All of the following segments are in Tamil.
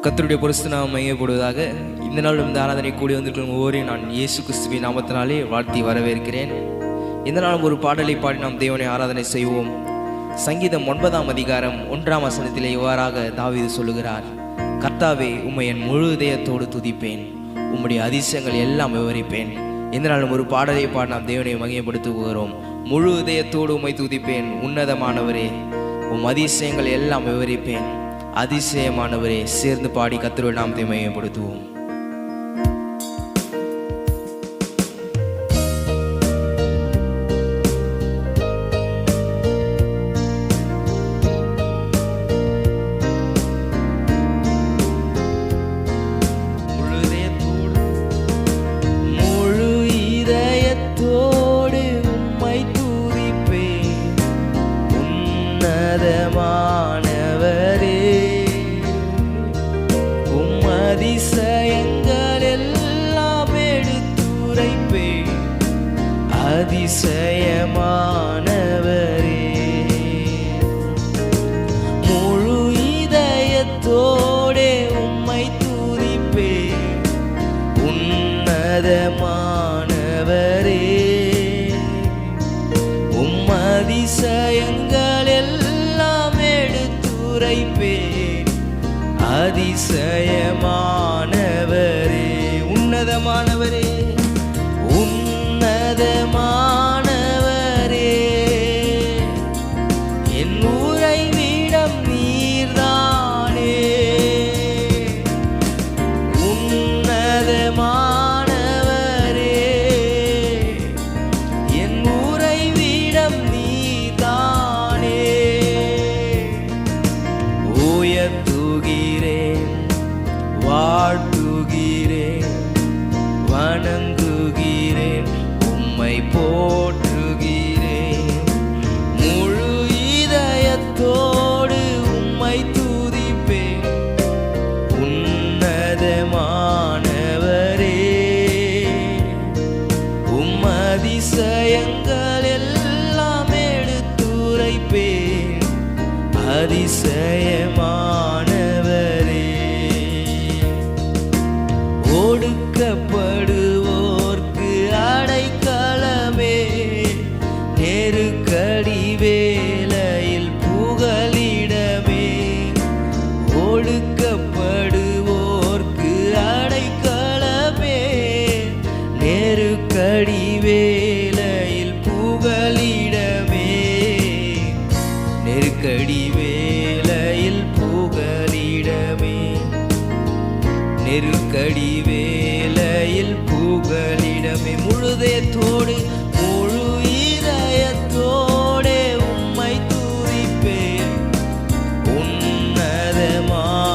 கர்த்தருடைய பரிசுத்த நாமம் மையப்படுவதாக. இந்த நாள் இந்த ஆராதனை கூடி வந்திருக்கும் ஒவ்வொருவரையும் நான் இயேசு கிறிஸ்துவின் நாமத்தினாலே வாழ்த்தி வரவேற்கிறேன். இந்த நாளும் ஒரு பாடலை பாடி நாம் தேவனை ஆராதனை செய்வோம். சங்கீதம் 9ஆம் அதிகாரம் 1ஆம் வசனத்திலே இவ்வாறாக தாவீது சொல்லுகிறார்: கர்த்தாவே, உம்மை என் முழு இதயத்தோடு துதிப்பேன், உம்முடைய அதிசயங்கள் எல்லாம் விவரிப்பேன். இந்த நாளும் ஒரு பாடலை பாடி நாம் தேவனை மையப்படுத்துகிறோம். முழு இதயத்தோடு உம்மை துதிப்பேன், உன்னதமானவரே, உம் அதிசயங்கள் எல்லாம் விவரிப்பேன். அதிசயமானவரே, சேர்ந்து பாடி கர்த்தருடைய நாமத்தை மையப்படுத்துவோம். அதிசயமானவரே, முழு இதயத்தோடே உம்மை துதிப்பேன், உன்னதமானவரே, உம் அதிசயங்கள் எல்லாம் எடுத்துரைப்பேன். அதிசயமானவரே, உன்னதமானவரே, உன்னதமானவரே, என் உறைவிடம் நீர்தானே. உன்னதமானவரே, என் உறைவிடம் நீர்தானே. உயர்த்துகிறேன், வாழ்த்துகிறேன், வணங்குகிறேன், உம்மை போற்றுகிறேன். முழு இதயத்தோடு உம்மை துதிப்பேன், உன்னதமானவரே, உம் அதிசயங்கள் எல்லாம் எடுத்துரைப்பேன். அதிசயமானவரே, ஒடுக்கப்படுவோர்க்கு அடைக்கலமே, நெருக்கடி வேளையில் புகலிடமே. ஒடுக்கப்படுவோர்க்கு அடைக்கலமே, நெருக்கடி வேளையில் புகலிடமே. நெருக்கடி வேளையில் புகலிடமே, நெருக்கடி வேளையில் புகலிடமே. முழுதயத்தோடு முழு இதயத்தோடே உம்மை துதிப்பேன், உன்னதமானவரே,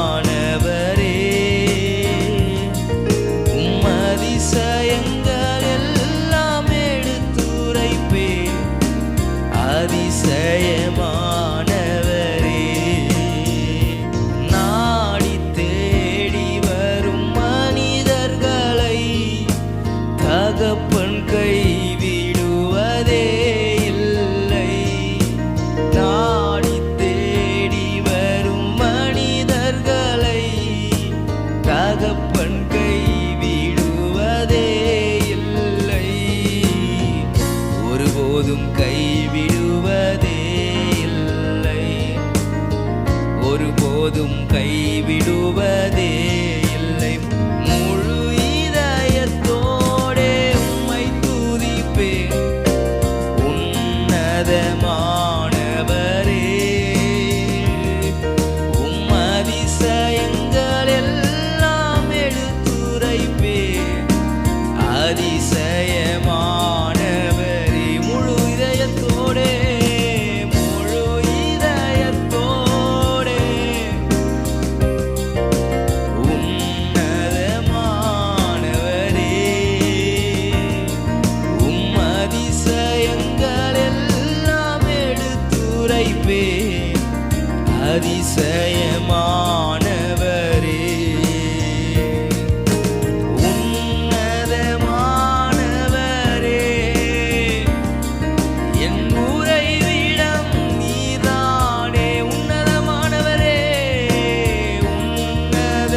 உம் அதிசயங்கள் எல்லாம் எடுத்துரைப்பேன். அதிசயமானவரே, நாடி தேடி வரும் மனிதர்களை தகப்பன் கைவிடுவதே இல்லை. நாடி தேடி வரும் மனிதர்களை தகப்பன் கைவிடுவதே இல்லை. ஒருபோதும் கைவிடுவதே இல்லை, ஒருபோதும் கைவிடுவதே இல்லை. முழு இதயத்தோடே உம்மை துதிப்பேன், உன்னதமானவரே, உம் அதிசயங்கள் எல்லாம் எடுத்துரைப்பேன். அதிசயமானவரே, முழு இதயத்தோடே, முழு இதயத்தோடே, உன்னதமானவரே, உம் அதிசயங்கள் எல்லாம் எடுத்துரைப்பேன். அதிசயமானவரே, உன்னதமானவரே, என் உறைவிடம் நீர்தானே. உன்னதமானவரே, உன்னத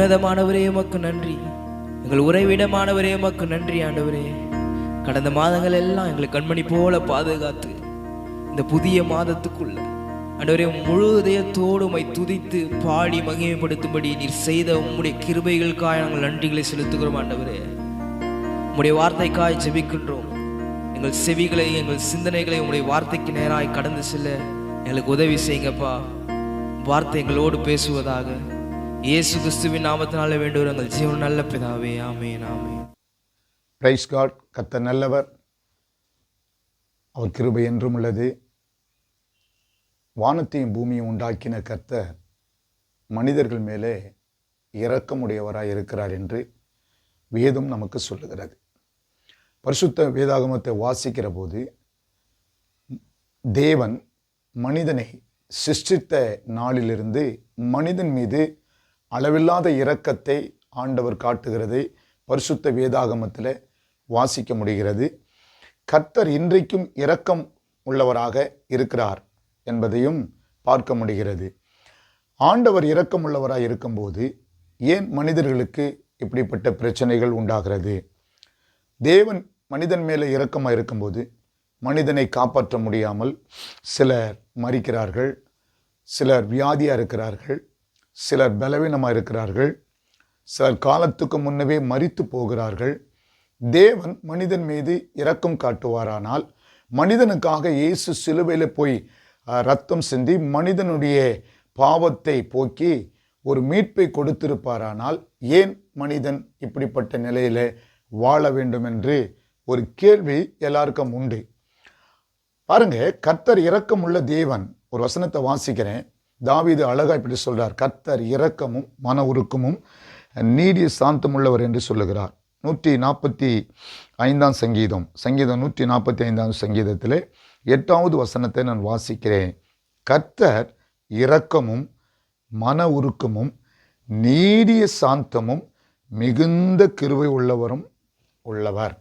உன்னதமானவரே உமக்கு நன்றி. எங்கள் உறைவிடமானவரே உமக்கு நன்றி ஆண்டவரே. கடந்த மாதங்கள் எல்லாம் எங்களை கண்மணி போல பாதுகாத்து இந்த புதிய மாதத்துக்குள்ள ஆண்டவரே முழு இதயத்தோடு உம்மை துதித்து பாடி மகிமைப்படுத்தும்படி நீர் செய்த உம்முடைய கிருபைகளுக்காக நாங்கள் நன்றிகளை செலுத்துகிறோம் ஆண்டவரே. உம்முடைய வார்த்தைக்காய் ஜெபிக்கின்றோம். எங்கள் செவிகளை எங்கள் சிந்தனைகளை உம்முடைய வார்த்தைக்கு நேராய் கடந்து செல்ல எங்களுக்கு உதவி செய்யுங்கப்பா. வார்த்தை எங்களோடு பேசுவதாக இயேசு கிறிஸ்துவின் நாமத்தினாலே வேண்டுகிற எங்கள் ஜீவன் நல்ல பிதாவே, ஆமென் ஆமென். Price God. கர்த்தர் நல்லவர், அவர் கிருபை என்றும் உள்ளது. வானத்தையும் பூமியும் உண்டாக்கின கர்த்தர் மனிதர்கள் மேலே இரக்கமுடையவராய் இருக்கிறார் என்று வேதம் நமக்கு சொல்லுகிறது. பரிசுத்த வேதாகமத்தை வாசிக்கிற போது தேவன் மனிதனை சிருஷ்டித்த நாளிலிருந்து மனிதன் மீது அளவில்லாத இரக்கத்தை ஆண்டவர் காட்டுகிறதை பரிசுத்த வேதாகமத்தில் வாசிக்க முடிகிறது. கர்த்தர் இன்றைக்கும் இரக்கம் உள்ளவராக இருக்கிறார் என்பதையும் பார்க்க முடிகிறது. ஆண்டவர் இரக்கம் உள்ளவராக இருக்கும்போது ஏன் மனிதர்களுக்கு இப்படிப்பட்ட பிரச்சனைகள் உண்டாகிறது? தேவன் மனிதன் மேலே இரக்கமாக இருக்கும்போது மனிதனை காப்பாற்ற முடியாமல் சிலர் மரிக்கிறார்கள், சிலர் வியாதியாக இருக்கிறார்கள், சிலர் பலவீனமாக இருக்கிறார்கள், சிலர் காலத்துக்கு முன்னவே மரித்து போகிறார்கள். தேவன் மனிதன் மீது இரக்கம் காட்டுவாரானால், மனிதனுக்காக இயேசு சிலுவையில் போய் ரத்தம் சிந்தி மனிதனுடைய பாவத்தை போக்கி ஒரு மீட்பை கொடுத்திருப்பாரானால், ஏன் மனிதன் இப்படிப்பட்ட நிலையில் வாழ வேண்டும் என்று ஒரு கேள்வி எல்லாருக்கும் உண்டு. பாருங்க, கர்த்தர் இரக்கமுள்ள தேவன். ஒரு வசனத்தை வாசிக்கிறேன். தாவீது அழகா இப்படி சொல்றார், கர்த்தர் இரக்கமும் மன உருக்கமும் நீடிய சாந்தமுள்ளவர் என்று சொல்லுகிறார். 145 சங்கீதம் 145 சங்கீதத்தில் 8வது வசனத்தை நான் வாசிக்கிறேன். கர்த்தர் இரக்கமும் மன உருக்கமும் நீடிய சாந்தமும் மிகுந்த கிருபை உள்ளவரும் உள்ளவர்.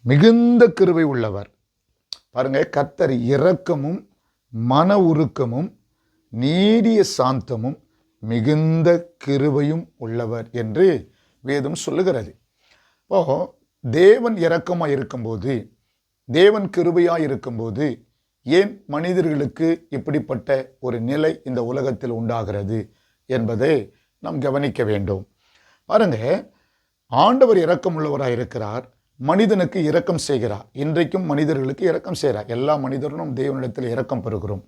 மிகுந்த கிருபை உள்ளவர். பாருங்க, கர்த்தர் இரக்கமும் மன உருக்கமும் நீடிய சாந்தமும் மிகுந்த கிருபையும் உள்ளவர் என்று வேதம் சொல்லுகிறது. இப்போ தேவன் இரக்கமாக இருக்கும்போது, தேவன் கிருபையாக இருக்கும்போது ஏன் மனிதர்களுக்கு இப்படிப்பட்ட ஒரு நிலை இந்த உலகத்தில் உண்டாகிறது என்பதை நாம் கவனிக்க வேண்டும். பாருங்க, ஆண்டவர் இரக்கம் உள்ளவராக இருக்கிறார், மனிதனுக்கு இரக்கம் செய்கிறார். இன்றைக்கும் மனிதர்களுக்கு இரக்கம் செய்கிறார். எல்லா மனிதரும் தேவனிடத்தில் இரக்கம் பெறுகிறோம்.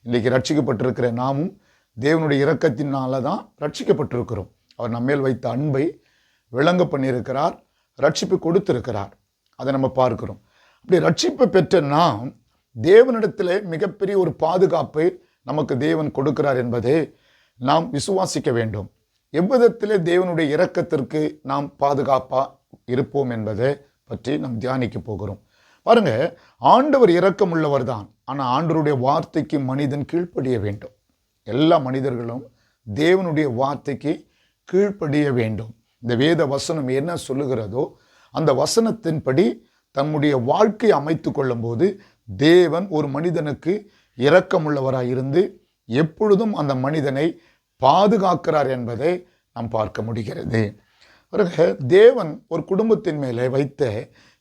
இன்றைக்கு ரட்சிக்கப்பட்டிருக்கிற நாமும் தேவனுடைய இரக்கத்தினால தான் ரட்சிக்கப்பட்டிருக்கிறோம். அவர் நம்மேல் வைத்த அன்பை விளங்க பண்ணியிருக்கிறார், ரட்சிப்பு கொடுத்திருக்கிறார். அதை நம்ம பார்க்கிறோம். அப்படி ரட்சிப்பை பெற்ற நாம் தேவனிடத்தில் மிகப்பெரிய ஒரு பாதுகாப்பை நமக்கு தேவன் கொடுக்கிறார் என்பதை நாம் விசுவாசிக்க வேண்டும். எவ்விதத்திலே தேவனுடைய இரக்கத்திற்கு நாம் பாதுகாப்பாக இருப்போம் என்பதை பற்றி நாம் தியானிக்க போகிறோம். பாருங்க, ஆண்டவர் இரக்கம் உள்ளவர் தான். ஆனால் ஆண்டவருடைய வார்த்தைக்கு மனிதன் கீழ்ப்படிய வேண்டும். எல்லா மனிதர்களும் தேவனுடைய வார்த்தைக்கு கீழ்ப்படிய வேண்டும். இந்த வேத வசனம் என்ன சொல்லுகிறதோ அந்த வசனத்தின்படி தன்னுடைய வாழ்க்கையை அமைத்து கொள்ளும்போது தேவன் ஒரு மனிதனுக்கு இரக்கமுள்ளவராக இருந்து எப்பொழுதும் அந்த மனிதனை பாதுகாக்கிறார் என்பதை நாம் பார்க்க முடிகிறது. தேவன் ஒரு குடும்பத்தின் மேலே வைத்த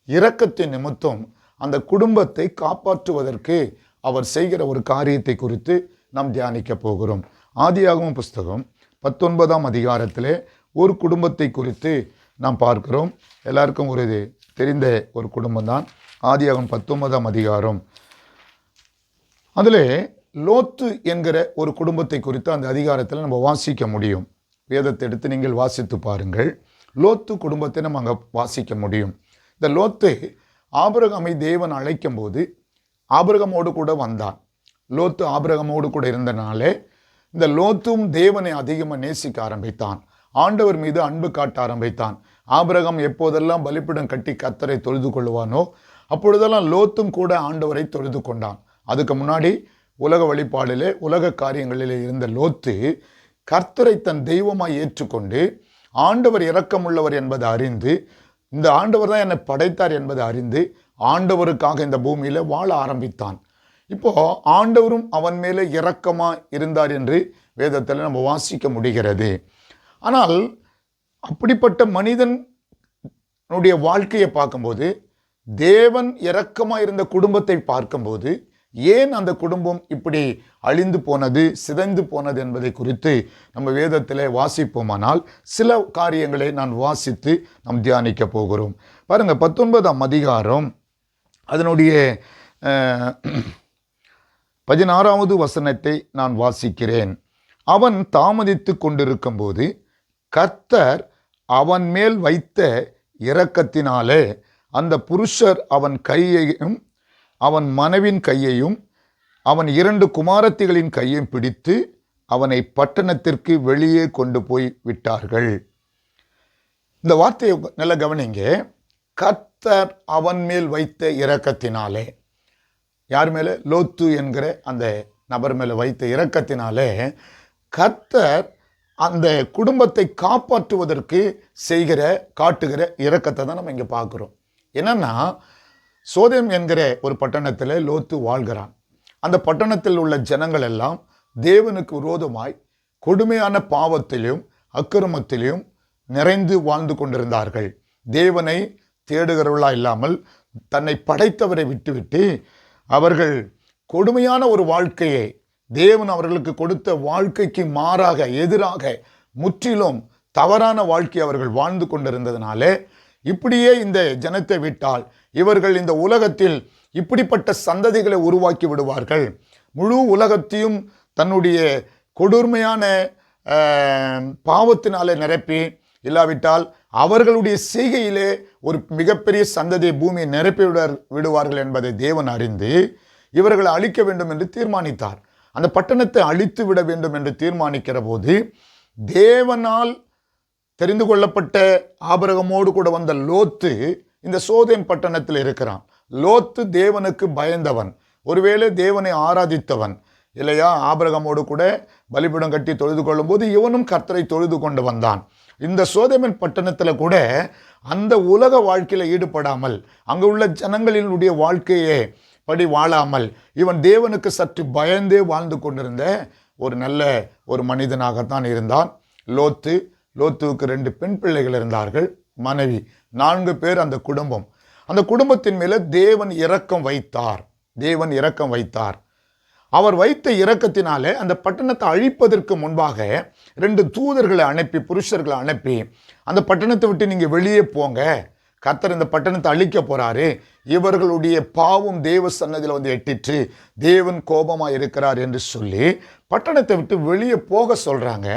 இரக்கத்தின் நிமித்தம் அந்த குடும்பத்தை காப்பாற்றுவதற்கு அவர் செய்கிற ஒரு காரியத்தை குறித்து நாம் தியானிக்க போகிறோம். ஆதியாகமம் புஸ்தகம் 19ஆம் அதிகாரத்திலே ஒரு குடும்பத்தை குறித்து நாம் பார்க்கிறோம். எல்லாருக்கும் ஒரு தெரிந்த ஒரு குடும்பம் தான் ஆதியாகமம் 19ஆம் அதிகாரம். அதில் லோத்து என்கிற ஒரு குடும்பத்தை குறித்து அந்த அதிகாரத்தில் நம்ம வாசிக்க முடியும். வேதத்தை எடுத்து நீங்கள் வாசித்து பாருங்கள். லோத்து குடும்பத்தை நம்ம அங்கே வாசிக்க முடியும். இந்த லோத்து ஆபிரகாமை தேவன் அழைக்கும் போது ஆபிரகாமோடு கூட வந்தான். லோத்து ஆபிரகாமோடு கூட இருந்தனாலே இந்த லோத்தும் தேவனை அதிகமாக நேசிக்க ஆரம்பித்தான். ஆண்டவர் மீது அன்பு காட்ட ஆரம்பித்தான். ஆபிரகாம் எப்போதெல்லாம் பலிபீடம் கட்டி கர்த்தரை தொழுது கொள்வானோ அப்பொழுதெல்லாம் லோத்தும் கூட ஆண்டவரை தொழுது கொண்டான். அதுக்கு முன்னாடி உலக வழிபாடிலே உலக காரியங்களிலே இருந்த லோத்து கர்த்தரை தன் தெய்வமாய் ஏற்றுக்கொண்டு ஆண்டவர் இரக்கமுள்ளவர் என்பதை அறிந்து, இந்த ஆண்டவர் தான் என்னை படைத்தார் என்பதை அறிந்து ஆண்டவருக்காக இந்த பூமியில் வாழ ஆரம்பித்தான். இப்போ ஆண்டவரும் அவன் மேலே இரக்கமாக இருந்தார் என்று வேதத்தில் நம்ம வாசிக்க முடிகிறது. ஆனால் அப்படிப்பட்ட மனிதனுடைய வாழ்க்கையை பார்க்கும்போது, தேவன் இரக்கமாக இருந்த குடும்பத்தை பார்க்கும்போது, ஏன் அந்த குடும்பம் இப்படி அழிந்து போனது, சிதைந்து போனது என்பதை குறித்து நம்ம வேதத்தில் வாசிப்போமானால் சில காரியங்களை நான் வாசித்து நாம் தியானிக்க போகிறோம். பாருங்க, 19ஆம் அதிகாரம் அதனுடைய 16வது வசனத்தை நான் வாசிக்கிறேன். அவன் தாமதித்து கொண்டிருக்கும்போது கர்த்தர் அவன் மேல் வைத்த இரக்கத்தினாலே அந்த புருஷர் அவன் கையையும் அவன் மனைவின் கையையும் அவன் 2 குமாரத்திகளின் கையையும் பிடித்து அவனை பட்டணத்திற்கு வெளியே கொண்டு போய் விட்டார்கள். இந்த வார்த்தையை நல்ல கவனிங்க. கர்த்தர் அவன் மேல் வைத்த இரக்கத்தினாலே, யார் மேலே? லோத்து என்கிற அந்த நபர் மேலே வைத்த இரக்கத்தினாலே கர்த்தர் அந்த குடும்பத்தை காப்பாற்றுவதற்கு காட்டுகிற இரக்கத்தை தான் நம்ம இங்கே பார்க்குறோம். என்னன்னா, சோதேம் என்கிற ஒரு பட்டணத்தில் லோத்து வாழ்கிறான். அந்த பட்டணத்தில் உள்ள ஜனங்கள் எல்லாம் தேவனுக்கு விரோதமாய் கொடுமையான பாவத்திலும் அக்கிரமத்திலும் நிறைந்து வாழ்ந்து கொண்டிருந்தார்கள். தேவனை தேடுகிறவர்களா இல்லாமல் தன்னை படைத்தவரை விட்டுவிட்டு அவர்கள் கொடுமையான ஒரு வாழ்க்கையை, தேவன் அவர்களுக்கு கொடுத்த வாழ்க்கைக்கு மாறாக, எதிராக, முற்றிலும் தவறான வாழ்க்கை அவர்கள் வாழ்ந்து கொண்டிருந்ததினாலே, இப்படியே இந்த ஜனத்தை விட்டால் இவர்கள் இந்த உலகத்தில் இப்படிப்பட்ட சந்ததிகளை உருவாக்கி விடுவார்கள். முழு உலகத்தையும் தன்னுடைய கொடுமையான பாவத்தினாலே நிரப்பி, இல்லாவிட்டால் அவர்களுடைய செய்கையிலே ஒரு மிகப்பெரிய சந்ததியை பூமியை நிரப்பி விடுவார்கள் என்பதை தேவன் அறிந்து இவர்களை அழிக்க வேண்டும் என்று தீர்மானித்தார். அந்த பட்டணத்தை அழித்து விட வேண்டும் என்று தீர்மானிக்கிற போது, தேவனால் தெரிந்து கொள்ளப்பட்ட ஆபிரகாமோடு கூட வந்த லோத்து இந்த சோதேம் பட்டணத்தில் இருக்கிறான். லோத்து தேவனுக்கு பயந்தவன், ஒருவேளை தேவனை ஆராதித்தவன் இல்லையா? ஆபிரகாமோடு கூட பலிபீடம் கட்டி தொழுது கொள்ளும் போது இவனும் கர்த்தரை தொழுது கொண்டு வந்தான். இந்த சோதேமின் பட்டணத்தில் கூட அந்த உலக வாழ்க்கையில் ஈடுபடாமல், அங்கு உள்ள ஜனங்களினுடைய வாழ்க்கையே படி வாழாமல், இவன் தேவனுக்கு சற்று பயந்தே வாழ்ந்து கொண்டிருந்த ஒரு நல்ல ஒரு மனிதனாகத்தான் இருந்தான் லோத்து. லோத்துவுக்கு 2 பெண் பிள்ளைகள் இருந்தார்கள், மனைவி, 4 பேர் அந்த குடும்பம். அந்த குடும்பத்தின் மேலே தேவன் இரக்கம் வைத்தார். அவர் வைத்த இரக்கத்தினாலே அந்த பட்டணத்தை அழிப்பதற்கு முன்பாக 2 தூதர்களை அனுப்பி, புருஷர்களை அனுப்பி, அந்த பட்டணத்தை விட்டு நீங்கள் வெளியே போங்க, கர்த்தர் இந்த பட்டணத்தை அழிக்க போறாரு, இவர்களுடைய பாவம் தேவ சன்னதியில் வந்து எட்டிற்று, தேவன் கோபமாக இருக்கிறார் என்று சொல்லி பட்டணத்தை விட்டு வெளியே போக சொல்றாங்க.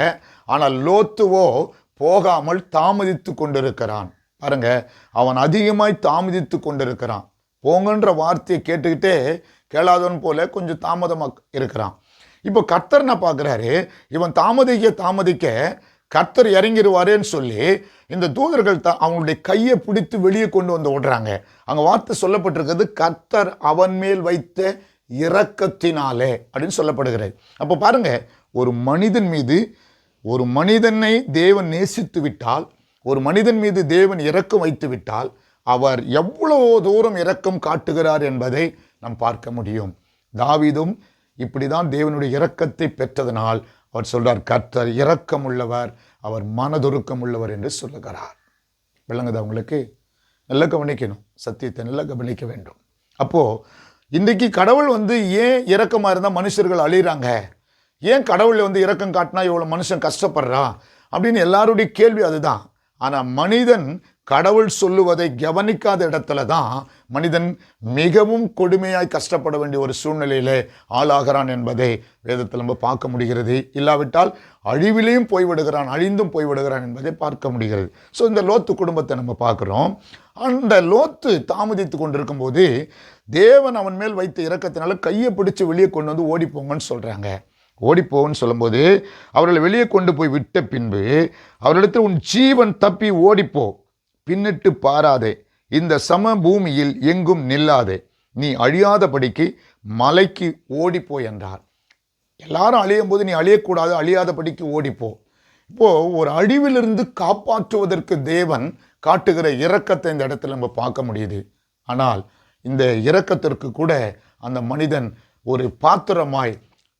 ஆனால் லோத்துவோ போகாமல் தாமதித்து கொண்டிருக்கிறான். பாருங்க, அவன் அதிகமாய் தாமதித்து கொண்டிருக்கிறான். போங்கன்ற வார்த்தையை கேட்டுக்கிட்டே கேளாதவன் போல கொஞ்சம் தாமதமாக இருக்கிறான். இப்போ கர்த்தர் என்ன பார்க்குறாரு, இவன் தாமதிக்க கர்த்தர் இறங்கிடுவாரேன்னு சொல்லி இந்த தூதர்கள் அவங்களுடைய கையை பிடித்து வெளியே கொண்டு வந்து ஓடுறாங்க. அங்கே வார்த்தை சொல்லப்பட்டிருக்கிறது, கர்த்தர் அவன் மேல் வைத்த இரக்கத்தினாலே அப்படின்னு சொல்லப்படுகிறது. அப்போ பாருங்க, ஒரு மனிதனை தேவன் நேசித்து விட்டால், ஒரு மனிதன் மீது தேவன் இரக்கம் வைத்து விட்டால், அவர் எவ்வளவு தூரம் இரக்கம் காட்டுகிறார் என்பதை நாம் பார்க்க முடியும். தாவீதும் இப்படிதான் தேவனுடைய இரக்கத்தை பெற்றதனால் அவர் சொல்றார், கர்த்தர் இரக்கம் உள்ளவர், அவர் மனதுருக்கம் உள்ளவர் என்று சொல்லுகிறார். விளங்குது அவங்களுக்கு? நல்லா கவனிக்கணும், சத்தியத்தை நல்லா கவனிக்க வேண்டும். அப்போ இன்றைக்கு கடவுள் ஏன் இரக்கமாக இருந்தால் மனுஷர்கள் அழிகிறாங்க, ஏன் கடவுள் இரக்கம் காட்டினா இவ்வளோ மனுஷன் கஷ்டப்படுறான் அப்படின்னு எல்லாருடைய கேள்வி அதுதான். ஆனால் மனிதன் கடவுள் சொல்லுவதை கவனிக்காத இடத்துல தான் மனிதன் மிகவும் கொடுமையாய் கஷ்டப்பட வேண்டிய ஒரு சூழ்நிலையிலே ஆளாகிறான் என்பதை வேதத்தில் நம்ம பார்க்க முடிகிறது. இல்லாவிட்டால் அழிவிலையும் போய்விடுகிறான், அழிந்தும் போய்விடுகிறான் என்பதை பார்க்க முடிகிறது. ஸோ இந்த லோத்து குடும்பத்தை நம்ம பார்க்குறோம். அந்த லோத்து தாமதித்து கொண்டிருக்கும் போது தேவன் அவன் மேல் வைத்த இரக்கத்தினால கையை பிடிச்சி வெளியே கொண்டு வந்து ஓடிப்போங்கன்னு சொல்கிறாங்க. ஓடிப்போன்னு சொல்லும்போது அவர்களை வெளியே கொண்டு போய் விட்ட பின்பு அவர்களிடத்தில், உன் ஜீவன் தப்பி ஓடிப்போ, பின்னிட்டு பாராதே, இந்த சம பூமியில் எங்கும் நில்லாதே, நீ அழியாதபடிக்கு மலைக்கு ஓடிப்போ என்றார். எல்லாரும் அழியும் போது நீ அழியக்கூடாது, அழியாதபடிக்கு ஓடிப்போ. இப்போ ஒரு அழிவிலிருந்து காப்பாற்றுவதற்கு தேவன் காட்டுகிற இரக்கத்தை இந்த இடத்துல நம்ம பார்க்க முடியுது. ஆனால் இந்த இரக்கத்திற்கு கூட அந்த மனிதன் ஒரு பாத்திரமாய்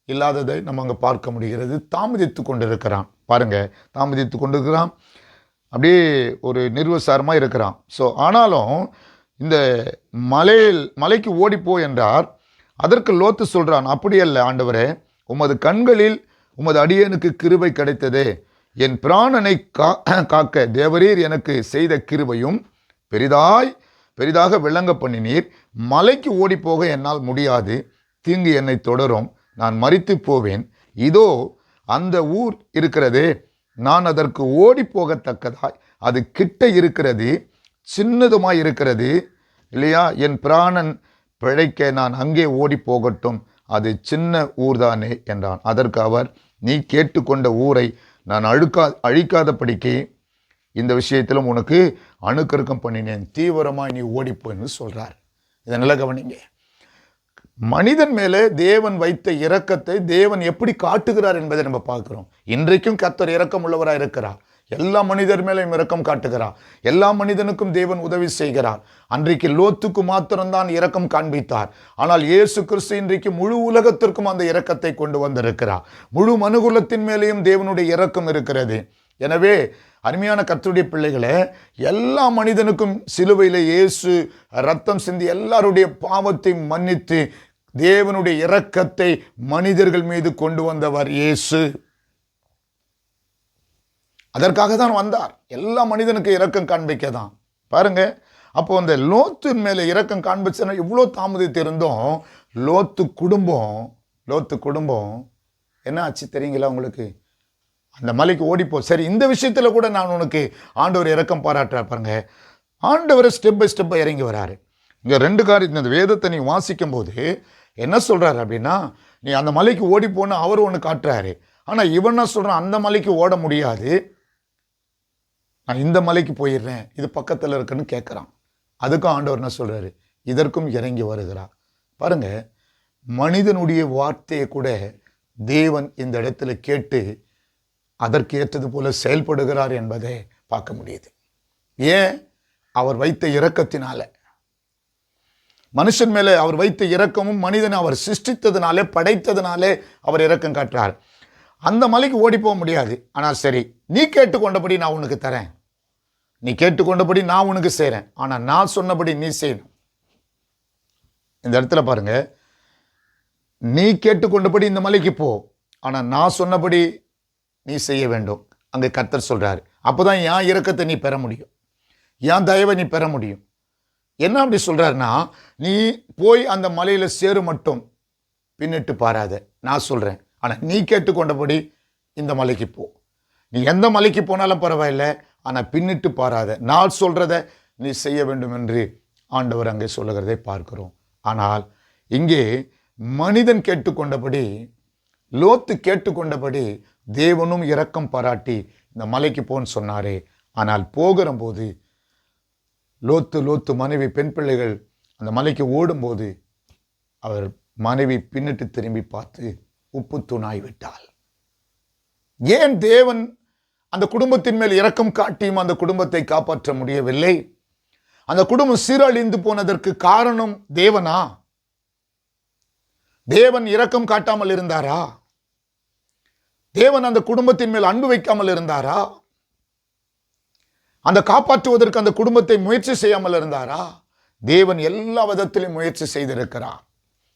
இல்லாததை நம்ம அங்கே பார்க்க முடிகிறது. தாமதித்து கொண்டிருக்கிறான். பாருங்க, தாமதித்து கொண்டு இருக்கிறான், அப்படியே ஒரு நிர்வசாரமாக இருக்கிறான். ஸோ ஆனாலும் இந்த மலைக்கு ஓடிப்போ என்றார். அதற்கு லோத்து சொல்கிறான், அப்படியல்ல ஆண்டவரே, உமது கண்களில் உமது அடியனுக்கு கிருபை கிடைத்ததே. என் பிராணனை காக்க தேவரீர் எனக்கு செய்த கிருபையும் பெரிதாக விளங்க பண்ணினீர். மலைக்கு ஓடிப்போக என்னால் முடியாது, தீங்கு என்னை தொடரும், நான் மரித்து போவேன். இதோ அந்த ஊர் இருக்கிறதே, நான் அதற்கு ஓடி போகத்தக்கதாய் அது கிட்ட இருக்கிறது, சின்னதுமாய் இருக்கிறது இல்லையா? என் பிராணன் பிழைக்க நான் அங்கே ஓடி போகட்டும், அது சின்ன ஊர்தானே என்றான். அதற்கு அவர், நீ கேட்டுக்கொண்ட ஊரை நான் அழிக்காதபடிக்கு இந்த விஷயத்திலும் உனக்கு அணுக்கருக்கம் பண்ணினேன், தீவிரமாய் நீ ஓடிப்போன்னு சொல்றார். இதை நல்லா கவனிங்க. மனிதன் மேலே தேவன் வைத்த இரக்கத்தை தேவன் எப்படி காட்டுகிறார் என்பதை நம்ம பார்க்கிறோம். இன்றைக்கும் கர்த்தர் இரக்கம் உள்ளவராக இருக்கிறார். எல்லா மனிதர் மேலேயும் இரக்கம் காட்டுகிறார். எல்லா மனிதனுக்கும் தேவன் உதவி செய்கிறார். அன்றைக்கு லோத்துக்கு மாத்திரம்தான் இரக்கம் காண்பித்தார். ஆனால் இயேசு கிறிஸ்து இன்றைக்கு முழு உலகத்திற்கும் அந்த இரக்கத்தை கொண்டு வந்திருக்கிறார். முழு மனுகுலத்தின் மேலேயும் தேவனுடைய இரக்கம் இருக்கிறது. எனவே அருமையான கர்த்தருடைய பிள்ளைகளே, எல்லா மனிதனுக்கும் சிலுவையில் இயேசு ரத்தம் சிந்தி எல்லாருடைய பாவத்தை மன்னித்து தேவனுடைய இரக்கத்தை மனிதர்கள் மீது கொண்டு வந்தவர் இயேசு. அதற்காக தான் வந்தார், எல்லா மனிதனுக்கு இரக்கம் காண்பிக்க தான். பாருங்க, அப்போ அந்த லோத்தின் மேலே இரக்கம் காண்பிச்சுன்னா இவ்வளோ தாமதித்து இருந்தோம். லோத்து குடும்பம் என்ன ஆச்சு தெரியுங்களா உங்களுக்கு? அந்த மலைக்கு ஓடிப்போ. சரி, இந்த விஷயத்தில் கூட நான் உனக்கு ஆண்டவர் இரக்கம் பாராட்டுறார். பாருங்க, ஆண்டவர் ஸ்டெப் பை ஸ்டெப்பாக இறங்கி வராரு. இங்கே 2 காரியம் இந்த வேதத்தை நீ வாசிக்கும் போது என்ன சொல்கிறாரு அப்படின்னா, நீ அந்த மலைக்கு ஓடிப்போன்னு அவர் ஒன்று காட்டுறாரு. ஆனால் இவன் என்ன சொல்கிறான், அந்த மலைக்கு ஓட முடியாது, நான் இந்த மலைக்கு போயிடுறேன், இது பக்கத்தில் இருக்குன்னு கேட்குறான். அதுக்கும் ஆண்டவர் என்ன சொல்கிறாரு, இதற்கும் இறங்கி வருகிறார். பாருங்க, மனிதனுடைய வார்த்தையை கூட தேவன் இந்த இடத்துல கேட்டு அதற்கு ஏற்றது போல செயல்படுகிறார் என்பதை பார்க்க முடியுது. ஏன்? அவர் வைத்த இரக்கத்தினால. மனுஷன் மேலே அவர் வைத்த இரக்கமும் மனிதனை அவர் சிருஷ்டித்ததுனாலே, படைத்ததுனாலே அவர் இரக்கம் காட்டுறார். அந்த மலைக்கு ஓடி போக முடியாது. ஆனால் சரி, நீ கேட்டுக்கொண்டபடி நான் உனக்கு தரேன், நீ கேட்டுக்கொண்டபடி நான் உனக்கு செய்கிறேன், ஆனால் நான் சொன்னபடி நீ செய்யணும். இந்த இடத்துல பாருங்க, நீ கேட்டுக்கொண்டபடி இந்த மலைக்கு போ, ஆனால் நான் சொன்னபடி நீ செய்ய வேண்டும். அங்கே கர்த்தர் சொல்றாரு. அப்போதான் என் இரக்கத்தை நீ பெற முடியும், என் தயவை நீ பெற முடியும். என்ன அப்படி சொல்றாருன்னா, நீ போய் அந்த மலையில சேரு மட்டும் பின்னிட்டு பாராத, நான் சொல்றேன், ஆனால் நீ கேட்டுக்கொண்டபடி இந்த மலைக்கு போ. நீ எந்த மலைக்கு போனாலும் பரவாயில்லை, ஆனால் பின்னிட்டு பாராத, நான் சொல்றத நீ செய்ய வேண்டும் என்று ஆண்டவர் அங்கே சொல்லுகிறதை பார்க்கிறோம். ஆனால் இங்கே மனிதன் கேட்டுக்கொண்டபடி, லோத்து கேட்டுக்கொண்டபடி தேவனும் இரக்கம் பாராட்டி இந்த மலைக்கு போன்னு சொன்னாரே. ஆனால் போகிற போது லோத்து மனைவி பெண் பிள்ளைகள் அந்த மலைக்கு ஓடும்போது அவர் மனைவி பின்னிட்டு திரும்பி பார்த்து உப்பு தூணாய் விட்டாள். ஏன் தேவன் அந்த குடும்பத்தின் மேல் இரக்கம் காட்டியும் அந்த குடும்பத்தை காப்பாற்ற முடியவில்லை? அந்த குடும்பம் சீரழிந்து போனதற்கு காரணம் தேவனா? தேவன் இரக்கம் காட்டாமல் இருந்தாரா? தேவன் அந்த குடும்பத்தின் மேல் அன்பு வைக்காமல் இருந்தாரா? அந்த காப்பாற்றுவதற்கு அந்த குடும்பத்தை முயற்சி செய்யாமல் இருந்தாரா? தேவன் எல்லா விதத்திலும் முயற்சி செய்திருக்கிறார்.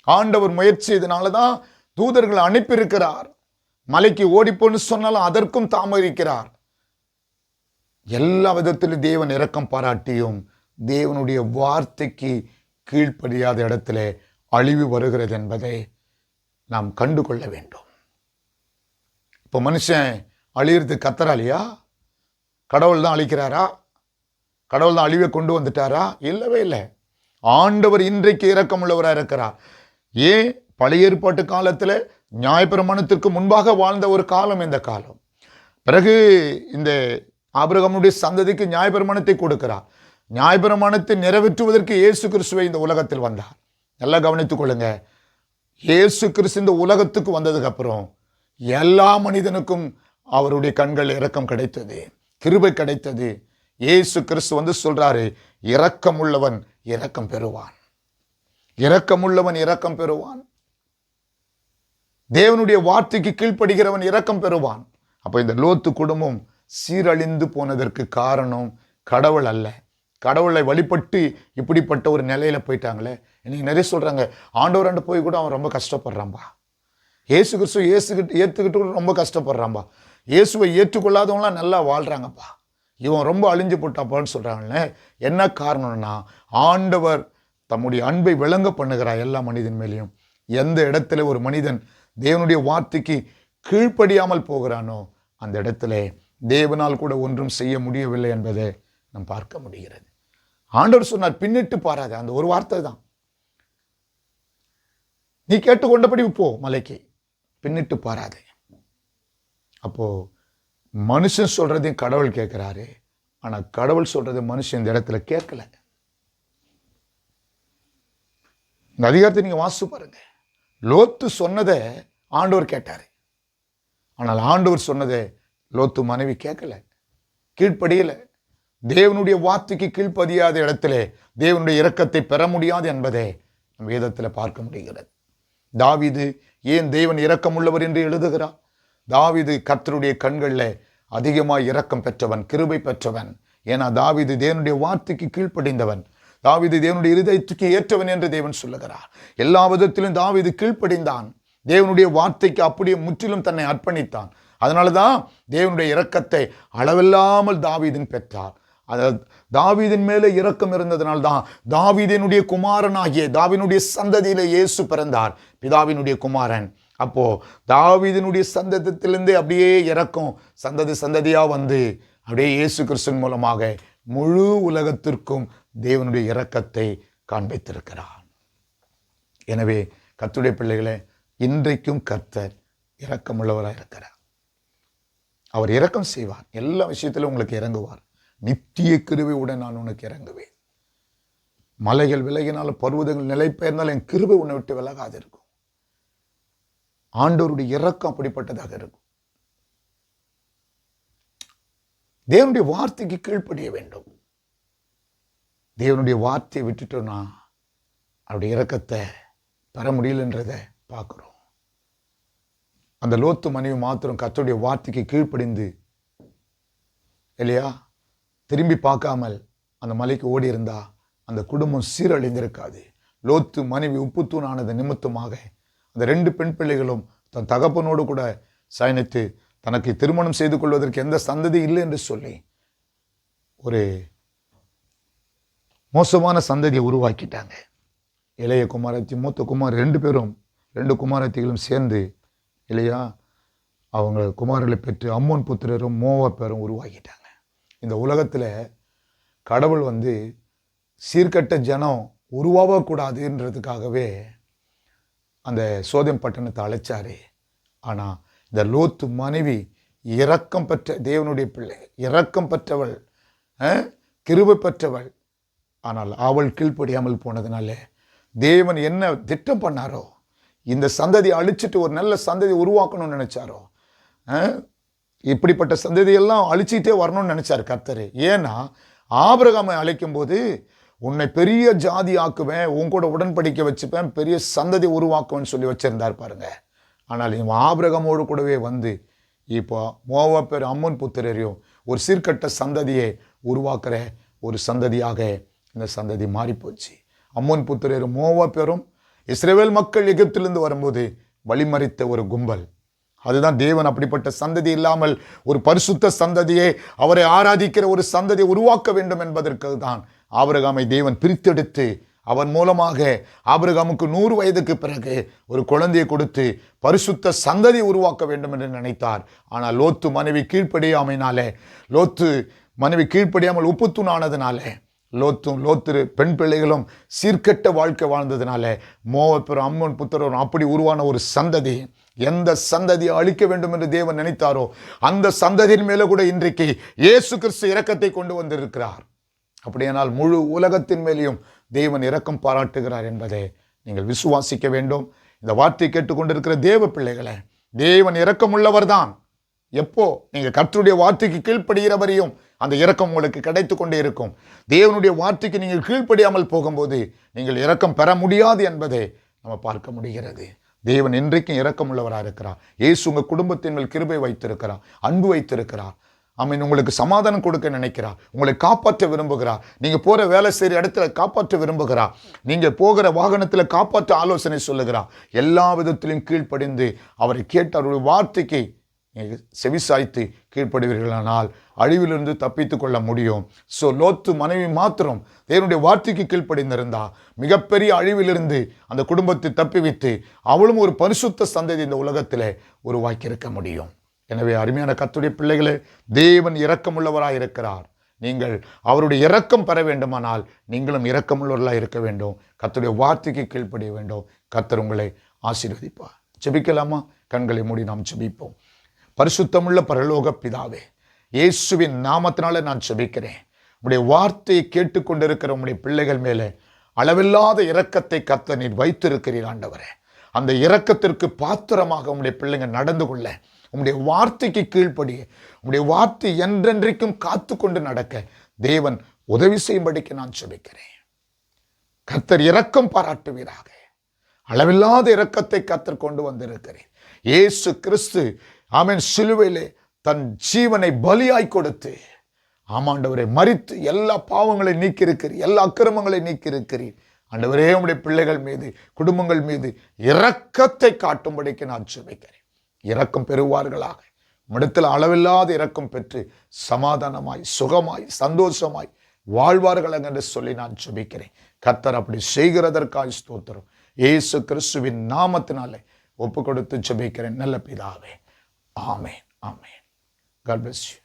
ஆண்டவர் முயற்சி செய்தனால தான் தூதர்களை அனுப்பியிருக்கிறார். மலைக்கு ஓடிப்போன்னு சொன்னாலும் அதற்கும் தாமதிக்கிறார். எல்லா விதத்திலும் தேவன் இரக்கம் பாராட்டியும் தேவனுடைய வார்த்தைக்கு கீழ்ப்படியாத இடத்துல அழிவு வருகிறது என்பதை நாம் கண்டு கொள்ள வேண்டும். இப்போ மனுஷன் அழியிறது கத்தராலியா? கடவுள் தான் அழிக்கிறாரா? கடவுள் தான் அழிவை கொண்டு வந்துட்டாரா? இல்லவே இல்லை. ஆண்டவர் இன்றைக்கு இரக்கமுள்ளவராக இருக்கிறார். ஏன்? பழைய ஏற்பாட்டு காலத்தில் நியாயப்பிரமாணத்திற்கு முன்பாக வாழ்ந்த ஒரு காலம் இந்த காலம். பிறகு இந்த ஆபிரகாமுடைய சந்ததிக்கு நியாயப்பிரமாணத்தை கொடுக்கிறார். நியாயப்பிரமாணத்தை நிறைவேற்றுவதற்கு இயேசு கிறிஸ்துவை இந்த உலகத்தில் வந்தார். நல்லா கவனித்துக் கொள்ளுங்க. இயேசு கிறிஸ்து இந்த உலகத்துக்கு வந்ததுக்கு அப்புறம் எல்லா மனிதனுக்கும் அவருடைய கண்கள் இரக்கம் கிடைத்தது, கிருபை கிடைத்தது. இயேசு கிறிஸ்து வந்து சொல்றாரு, இரக்கம் உள்ளவன் இரக்கம் பெறுவான், இரக்கம் உள்ளவன் இரக்கம் பெறுவான். தேவனுடைய வார்த்தைக்கு கீழ்ப்படுகிறவன் இரக்கம் பெறுவான். அப்போ இந்த லோத்து குடும்பம் சீரழிந்து போனதற்கு காரணம் கடவுள் அல்ல. கடவுளை வழிபட்டு இப்படிப்பட்ட ஒரு நிலையில போயிட்டாங்களே. இன்னைக்கு நிறைய சொல்றாங்க, ஆண்டவராண்டு போய் கூட அவன் ரொம்ப கஷ்டப்படுறான்பா, இயேசு கிறிஸ்துவ ஏற்றுக்கிட்டு கூட ரொம்ப கஷ்டப்படுறான்பா, இயேசுவை ஏற்றுக்கொள்ளாதவங்களாம் நல்லா வாழ்றாங்கப்பா, இவன் ரொம்ப அழிஞ்சு போட்டாப்பான்னு சொல்றாங்களே. என்ன காரணம்னா, ஆண்டவர் தம்முடைய அன்பை விளங்க பண்ணுகிறார் எல்லா மனிதன் மேலேயும். எந்த இடத்துல ஒரு மனிதன் தேவனுடைய வார்த்தைக்கு கீழ்ப்படியாமல் போகிறானோ அந்த இடத்துல தேவனால் கூட ஒன்றும் செய்ய முடியவில்லை என்பதை நாம் பார்க்க முடிகிறது. ஆண்டவர் சொன்னார், பின்னிட்டு பாராத. அந்த ஒரு வார்த்தை தான். நீ கேட்டுக்கொண்டபடி போ மலைக்கு, பின்னிட்டு பாராதே. அப்போ மனுஷன் சொல்றதையும் கடவுள் கேட்கிறாரு, ஆனா கடவுள் சொல்றதை மனுஷன் இந்த இடத்துல கேட்கல. இந்த அதிகாரத்தை நீங்க வாசிச்சு பாருங்க. லோத்து சொன்னதை ஆண்டவர் கேட்டாரு, ஆனால் ஆண்டவர் சொன்னதை லோத்து மனைவி கேட்கல, கீழ்ப்படியல. தேவனுடைய வார்த்தைக்கு கீழ்ப்படியாத இடத்துல தேவனுடைய இரக்கத்தை பெற முடியாது என்பதை நம் வேதத்தில் பார்க்க முடிகிறது. தாவீது ஏன் தேவன் இரக்கம் உள்ளவர் என்று எழுதுகிறார்? தாவீது கர்த்தருடைய கண்களில் அதிகமாக இரக்கம் பெற்றவன், கிருபை பெற்றவன். ஏன்னா தாவீது தேவனுடைய வார்த்தைக்கு கீழ்ப்படிந்தவன், தாவீது தேவனுடைய இருதயத்துக்கு ஏற்றவன் என்று தேவன் சொல்லுகிறார். எல்லா விதத்திலும் தாவீது கீழ்ப்படிந்தான், தேவனுடைய வார்த்தைக்கு அப்படியே முற்றிலும் தன்னை அர்ப்பணித்தான். அதனாலதான் தேவனுடைய இரக்கத்தை அளவில்லாமல் தாவீதின் பெற்றார். தாவீதின் மேலே இரக்கம் இருந்ததனால்தான் தாவீதினுடைய குமாரனாகிய தாவீதினுடைய சந்ததியிலே இயேசு பிறந்தார், பிதாவினுடைய குமாரன். அப்போ தாவீதினுடைய சந்ததியிலிருந்தே அப்படியே இரக்கம் சந்ததி சந்ததியா வந்து அப்படியே இயேசு கிறிஸ்துவின் மூலமாக முழு உலகத்திற்கும் தேவனுடைய இரக்கத்தை காண்பித்திருக்கிறார். எனவே கர்த்தருடைய பிள்ளைகளே, இன்றைக்கும் கர்த்தர் இரக்கமுள்ளவராக இருக்கிறார். அவர் இரக்கம் செய்வார், எல்லா விஷயத்திலும் உங்களுக்கு இறங்குவார். நித்திய கிருபையுடன் நான் உனக்கு இறங்குவேன். மலைகள் விலகினாலும் பர்வதங்கள் நிலை பெயர்ந்தாலும் என் கிருபை உன்னை விட்டு விலகாது இருக்கும். ஆண்டவருடைய இரக்கம் அப்படிப்பட்டதாக இருக்கும். தேவனுடைய வார்த்தைக்கு கீழ்ப்படிய வேண்டும். தேவனுடைய வார்த்தையை விட்டுட்டோம்னா அவருடைய இரக்கத்தை பெற முடியலன்றதை பார்க்கிறோம். அந்த லோத்து மனைவி மாத்திரம் கர்த்தருடைய வார்த்தைக்கு கீழ்ப்படிந்து இல்லையா, திரும்பி பார்க்காமல் அந்த மலைக்கு ஓடி இருந்தா அந்த குடும்பம் சீரழிந்திருக்காது. லோத்து மனைவி உப்புத்தூணானது நிமித்தமாக அந்த 2 பெண் பிள்ளைகளும் தன் தகப்பனோடு கூட சயனித்து தனக்கு திருமணம் செய்து கொள்வதற்கு எந்த சந்ததி இல்லை என்று சொல்லி ஒரு மோசமான சந்ததியை உருவாக்கிட்டாங்க. இளைய குமாரத்தி மூத்த குமார் 2 பேரும் 2 குமாரத்திகளும் சேர்ந்து இல்லையா அவங்க குமாரர்களை பெற்று அம்மோன் புத்திரரும் மோவா பேரும் உருவாக்கிட்டாங்க. இந்த உலகத்தில் கடவுள் சீர்கட்ட ஜனம் உருவாகக்கூடாதுன்றதுக்காகவே அந்த சோதம் பட்டணத்தை அழைச்சாரு. ஆனால் இந்த லோத்து மனைவி இரக்கம் பெற்ற தேவனுடைய பிள்ளை, இரக்கம் பெற்றவள், கிருபை பெற்றவள். ஆனால் அவள் கீழ்ப்படியாமல் போனதுனால தேவன் என்ன திட்டம் பண்ணாரோ, இந்த சந்ததியை அழிச்சிட்டு ஒரு நல்ல சந்ததி உருவாக்கணும்னு நினைச்சாரோ, இப்படிப்பட்ட சந்ததியெல்லாம் அழிச்சிட்டே வரணும்னு நினைச்சார் கர்த்தர். ஏன்னா ஆபிரகாமை அழைக்கும் போது உன்னை பெரிய ஜாதி ஆக்குவேன், உன் கூட உடன்படிக்கை வச்சுப்பேன், பெரிய சந்ததி உருவாக்குவேன்னு சொல்லி வச்சிருந்தார் பாருங்க. ஆனால் இவன் ஆபிரகாமோடு கூடவே இப்போ மோவா பேர் அம்மோன் புத்திரரையும் ஒரு சீர்கட்ட சந்ததியை உருவாக்குற ஒரு சந்ததியாக இந்த சந்ததி மாறிப்போச்சு. அம்மோன் புத்திரரும் மோவா பேரும் இஸ்ரவேல் மக்கள் எகிப்திலிருந்து வரும்போது வழிமறித்த ஒரு கும்பல். அதுதான் தேவன் அப்படிப்பட்ட சந்ததி இல்லாமல் ஒரு பரிசுத்த சந்ததியை, அவரை ஆராதிக்கிற ஒரு சந்ததியை உருவாக்க வேண்டும் என்பதற்கு தான் ஆபிரகாமை தேவன் பிரித்தெடுத்து அவன் மூலமாக ஆபிரகாமுக்கு 100 வயதுக்கு பிறகு ஒரு குழந்தையை கொடுத்து பரிசுத்த சந்ததியை உருவாக்க வேண்டும் என்று நினைத்தார். ஆனால் லோத்து மனைவி கீழ்ப்படியாமல் உப்புத்தூணானதுனாலே லோத்து பெண் பிள்ளைகளும் சீர்கெட்ட வாழ்க்கை வாழ்ந்ததுனால மோவா அம்மோன் புத்திரரும் அப்படி உருவான ஒரு சந்ததி, எந்த சந்ததியை அழிக்க வேண்டும் என்று தேவன் நினைத்தாரோ அந்த சந்ததியின் மேலே கூட இன்றைக்கு இயேசு கிறிஸ்து இரக்கத்தை கொண்டு வந்திருக்கிறார். அப்படியானால் முழு உலகத்தின் மேலேயும் தேவன் இரக்கம் பாராட்டுகிறார் என்பதை நீங்கள் விசுவாசிக்க வேண்டும். இந்த வார்த்தை கேட்டுக்கொண்டிருக்கிற தேவ பிள்ளைகளே, தேவன் இரக்கம் உள்ளவர் தான். எப்போ நீங்கள் கர்த்தருடைய வார்த்தைக்கு கீழ்ப்படுகிறவரையும் அந்த இரக்கம் உங்களுக்கு கிடைத்து கொண்டே இருக்கும். தேவனுடைய வார்த்தைக்கு நீங்கள் கீழ்ப்படியாமல் போகும்போது நீங்கள் இரக்கம் பெற முடியாது என்பதை நம்ம பார்க்க முடிகிறது. தேவன் இன்றைக்கும் இரக்கமுள்ளவராக இருக்கிறார். இயேசு உங்கள் குடும்பத்தின் மேல் கிருபை வைத்திருக்கிறார், அன்பு வைத்திருக்கிறார். ஆமீன். உங்களுக்கு சமாதானம் கொடுக்க நினைக்கிறார், உங்களை காப்பாற்ற விரும்புகிறார். நீங்கள் போகிற வேலை செய்கிற இடத்துல காப்பாற்ற விரும்புகிறார், நீங்கள் போகிற வாகனத்தில் காப்பாற்ற ஆலோசனை சொல்லுகிறார். எல்லா விதத்திலும் கீழ்ப்படிந்து அவரை கேட்டு அவருடைய வார்த்தைக்கு செவிசாய்த்து கீழ்ப்படுவீர்களானால் அழிவிலிருந்து தப்பித்து கொள்ள முடியும். ஸோ லோத்து மனைவி மாத்திரம் தேவனுடைய வார்த்தைக்கு கீழ்ப்படிந்திருந்தா மிகப்பெரிய அழிவிலிருந்து அந்த குடும்பத்தை தப்பிவித்து அவளும் ஒரு பரிசுத்த சந்ததி இந்த உலகத்தில் உருவாக்கியிருக்க முடியும். எனவே அருமையான கர்த்தருடைய பிள்ளைகளே, தேவன் இரக்கமுள்ளவராக இருக்கிறார். நீங்கள் அவருடைய இரக்கம் பெற வேண்டுமானால் நீங்களும் இரக்கமுள்ளவர்களாக இருக்க வேண்டும். கர்த்தருடைய வார்த்தைக்கு கீழ்ப்படிய வேண்டும். கர்த்தர் உங்களை ஆசீர்வதிப்பார். ஜெபிக்கலாமா? கண்களை மூடி நாம் ஜெபிப்போம். பரிசுத்தமுள்ள பரலோக பிதாவே, இயேசுவின் நாமத்தினால நான் ஜெபிக்கிறேன். உம்முடைய வார்த்தையை கேட்டுக்கொண்டிருக்கிற உம்முடைய பிள்ளைகள் மேலே அளவில்லாத இரக்கத்தை கர்த்தர் நீர் வைத்திருக்கிறீர் ஆண்டவரே. அந்த இரக்கத்திற்கு பாத்திரமாக உம்முடைய பிள்ளைங்க நடந்து கொள்ள, உம்முடைய வார்த்தைக்கு கீழ்ப்படிய, உம்முடைய வார்த்தை என்றென்றைக்கும் காத்து கொண்டு நடக்க தேவன் உதவி செய்யும்படிக்கு நான் ஜெபிக்கிறேன். கர்த்தர் இரக்கம் பாராட்டுவீராக. அளவில்லாத இரக்கத்தை கர்த்தர் கொண்டு வந்திருக்கிறேன். இயேசு கிறிஸ்து ஆமென் சிலுவையிலே தன் ஜீவனை பலியாய் கொடுத்து ஆமாண்டவரை மரித்து எல்லா பாவங்களை நீக்கியிருக்கிறீர், எல்லா அக்கிரமங்களை நீக்கியிருக்கிறீர். ஆண்டவரே, உம்முடைய பிள்ளைகள் மீது, குடும்பங்கள் மீது இரக்கத்தை காட்டும்படிக்கு நான் ஜெபிக்கிறேன். இரக்கம் பெறுவார்களாக. உம்மிடத்தில் அளவில்லாத இரக்கம் பெற்று சமாதானமாய், சுகமாய், சந்தோஷமாய் வாழ்வார்கள் என்று சொல்லி நான் ஜெபிக்கிறேன். கர்த்தர் அப்படி செய்கிறதற்காக ஸ்தோத்திரம். இயேசு கிறிஸ்துவின் நாமத்தினாலே ஒப்பு கொடுத்து ஜெபிக்கிறேன் நல்ல பிதாவே. ஆமென், ஆமென். God bless you.